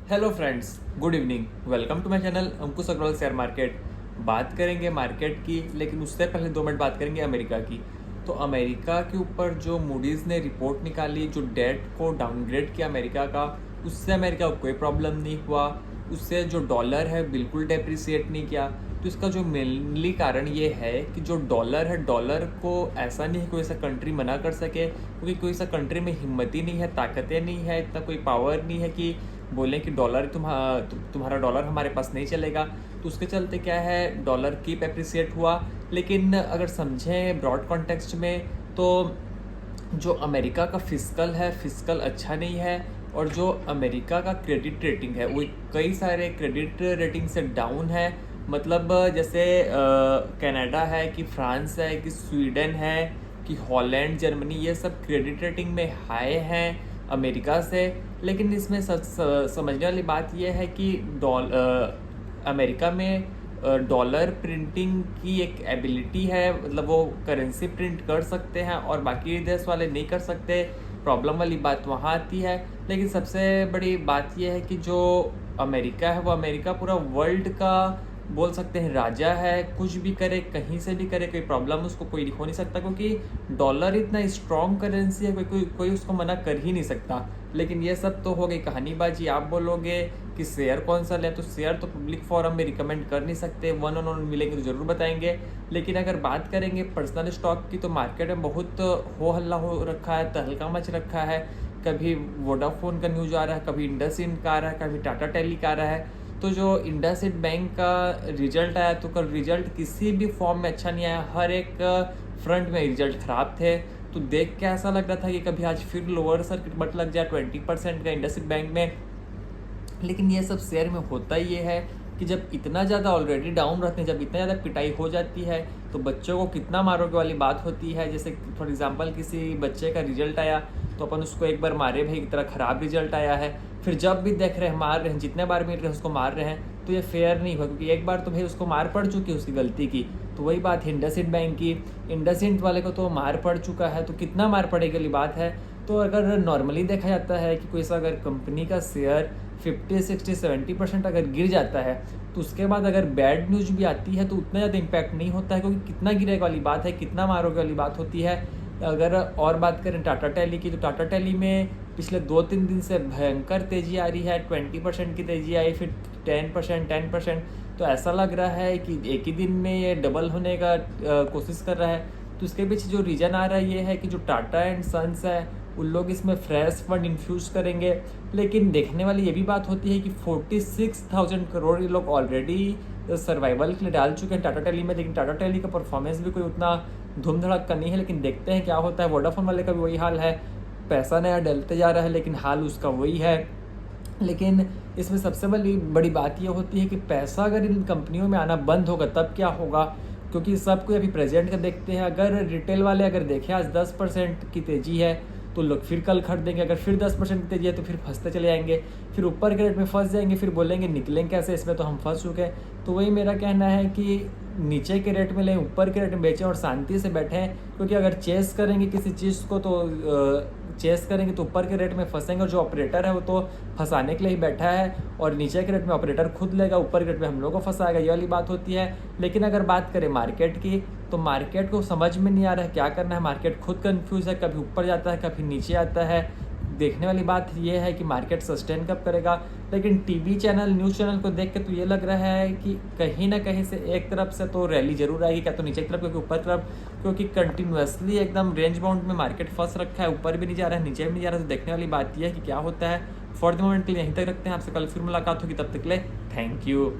Hello friends, good evening. Welcome to my channel Ankush Agarwal share market. बात करेंगे market की, लेकिन उससे पहले 2 मिनट बात करेंगे अमेरिका की। तो अमेरिका के ऊपर जो मूडीज़ ने रिपोर्ट निकाली, जो डेट को डाउनग्रेड किया अमेरिका का, उससे अमेरिका को कोई प्रॉब्लम नहीं हुआ। उससे जो डॉलर है बिल्कुल डेप्रिसिएट नहीं किया। तो इसका जो मेनली कारण ये है कि जो डॉलर है, डॉलर को ऐसा नहीं है कोई सा कंट्री मना कर सके, क्योंकि कोई सा कंट्री में हिम्मत ही नहीं है, ताकतें नहीं है, इतना कोई पावर नहीं है कि बोलें कि डॉलर तुम्हारा डॉलर हमारे पास नहीं चलेगा। तो उसके चलते क्या है, डॉलर कीप एप्रिसिएट हुआ। लेकिन अगर समझें ब्रॉड कॉन्टेक्स्ट में, तो जो अमेरिका का फिस्कल है, फिस्कल अच्छा नहीं है। और जो अमेरिका का क्रेडिट रेटिंग है वो कई सारे क्रेडिट रेटिंग से डाउन है। मतलब जैसे कनाडा है, कि फ्रांस है, कि स्वीडन है, कि हॉलैंड, जर्मनी, ये सब क्रेडिट रेटिंग में हाई हैं अमेरिका से। लेकिन इसमें समझने वाली बात यह है कि अमेरिका में डॉलर प्रिंटिंग की एक एबिलिटी है, मतलब वो करेंसी प्रिंट कर सकते हैं और बाकी देश वाले नहीं कर सकते। प्रॉब्लम वाली बात वहाँ आती है। लेकिन सबसे बड़ी बात यह है कि जो अमेरिका है, वो अमेरिका पूरा वर्ल्ड का बोल सकते हैं राजा है। कुछ भी करे, कहीं से भी करे, कोई प्रॉब्लम उसको कोई हो नहीं सकता, क्योंकि डॉलर इतना स्ट्रॉन्ग करेंसी है, कोई उसको मना कर ही नहीं सकता। लेकिन ये सब तो हो गई कहानीबाजी। आप बोलोगे कि शेयर कौन सा ले, तो शेयर तो पब्लिक फोरम में रिकमेंड कर नहीं सकते, वन ऑन वन मिलेंगे तो ज़रूर बताएंगे। लेकिन अगर बात करेंगे पर्सनल स्टॉक की, तो मार्केट में बहुत हो हल्ला हो रखा है, तहलका मच रखा है। कभी वोडाफोन का न्यूज आ रहा है, कभी इंडसइंड का आ रहा है, कभी टाटा टेली का आ रहा है। तो जो इंडसइंड बैंक का रिजल्ट आया, तो कल रिजल्ट किसी भी फॉर्म में अच्छा नहीं आया, हर एक फ्रंट में रिजल्ट ख़राब थे। तो देख के ऐसा लग रहा था कि कभी आज फिर लोअर सर्किट बट लग जाए 20% का इंडसइंड बैंक में। लेकिन ये सब शेयर में होता ही ये है कि जब इतना ज़्यादा ऑलरेडी डाउन रहते हैं, जब इतना ज़्यादा पिटाई हो जाती है, तो बच्चों को कितना मारोगे वाली बात होती है। जैसे फॉर एग्जांपल किसी बच्चे का रिजल्ट आया, तो अपन उसको एक बार मारे, भाई की तरह ख़राब रिजल्ट आया है, फिर जब भी देख रहे हैं मार रहे हैं, जितने बार मिल रहे हैं उसको मार रहे हैं। तो ये फेयर नहीं हुआ, क्योंकि एक बार तो भाई उसको मार पड़ चुकी है उसकी गलती की। तो वही बात है इंडसइंड बैंक की, इंडसइंड वाले को तो मार पड़ चुका है, तो कितना मार पड़ेगी वाली बात है। तो अगर नॉर्मली देखा जाता है कि कोई सा अगर कंपनी का शेयर 50, 60, 70% अगर गिर जाता है, तो उसके बाद अगर बैड न्यूज भी आती है तो उतना ज़्यादा इम्पैक्ट नहीं होता है, क्योंकि कितना गिरेगा वाली बात है, कितना मारोगे वाली बात होती है। अगर और बात करें टाटा टेली की, तो टाटा टेली में पिछले 2-3 दिन से भयंकर तेज़ी आ रही है। 20% की तेज़ी आई, फिर 10%। तो ऐसा लग रहा है कि एक ही दिन में ये डबल होने का कोशिश कर रहा है। तो उसके पीछे जो रीज़न आ रहा है ये है कि जो टाटा एंड सन्स है, उन लोग इसमें फ्रेश फंड इन्फ्यूज़ करेंगे। लेकिन देखने वाली ये भी बात होती है कि 46,000 करोड़ ये लोग ऑलरेडी सर्वाइवल के लिए डाल चुके हैं टाटा टेली में। लेकिन टाटा टेली का परफॉर्मेंस भी कोई उतना धूम धड़क का नहीं है। लेकिन देखते हैं क्या होता है। वोडाफोन वाले का भी वही हाल है, पैसा नया डलते जा रहा है, लेकिन हाल उसका वही है। लेकिन इसमें सबसे बड़ी बात यह होती है कि पैसा अगर इन कंपनियों में आना बंद होगा तब क्या होगा, क्योंकि सब कोई अभी प्रेजेंट का देखते हैं। अगर रिटेल वाले अगर देखें आज 10% की तेज़ी है, तो लोग फिर कल खरीदेंगे। अगर फिर 10% की तेज़ी है तो फिर फंसते चले जाएंगे, फिर ऊपर के रेट में फंस जाएंगे, फिर बोलेंगे निकलेंगे कैसे, इसमें तो हम फंस चुके हैं। तो वही मेरा कहना है कि नीचे के रेट में लें, ऊपर के रेट में बेचें और शांति से बैठें। क्योंकि अगर चेस करेंगे किसी चीज़ को, तो चेस करेंगे तो ऊपर के रेट में फंसेंगे, और जो ऑपरेटर है वो तो फंसाने के लिए ही बैठा है, और नीचे के रेट में ऑपरेटर खुद लेगा, ऊपर के रेट में हम लोग को फंसाएगा, ये वाली बात होती है। लेकिन अगर बात करें मार्केट की, तो मार्केट को समझ में नहीं आ रहा है क्या करना है। मार्केट खुद कंफ्यूज है, कभी ऊपर जाता है, कभी नीचे आता है। देखने वाली बात ये है कि मार्केट सस्टेन कब करेगा। लेकिन टीवी चैनल, न्यूज़ चैनल को देख के तो ये लग रहा है कि कहीं ना कहीं से एक तरफ से तो रैली जरूर आएगी, क्या तो नीचे की तरफ, क्योंकि ऊपर तरफ, क्योंकि कंटिन्यूसली एकदम रेंज बाउंड में मार्केट फंस रखा है, ऊपर भी नहीं जा रहा है, नीचे भी नहीं जा रहा है। तो देखने वाली बात यह है कि क्या होता है। फॉर द मोमेंट के लिए यहीं तक रखते हैं, आपसे कल फिर मुलाकात होगी, तब तक के लिए थैंक यू।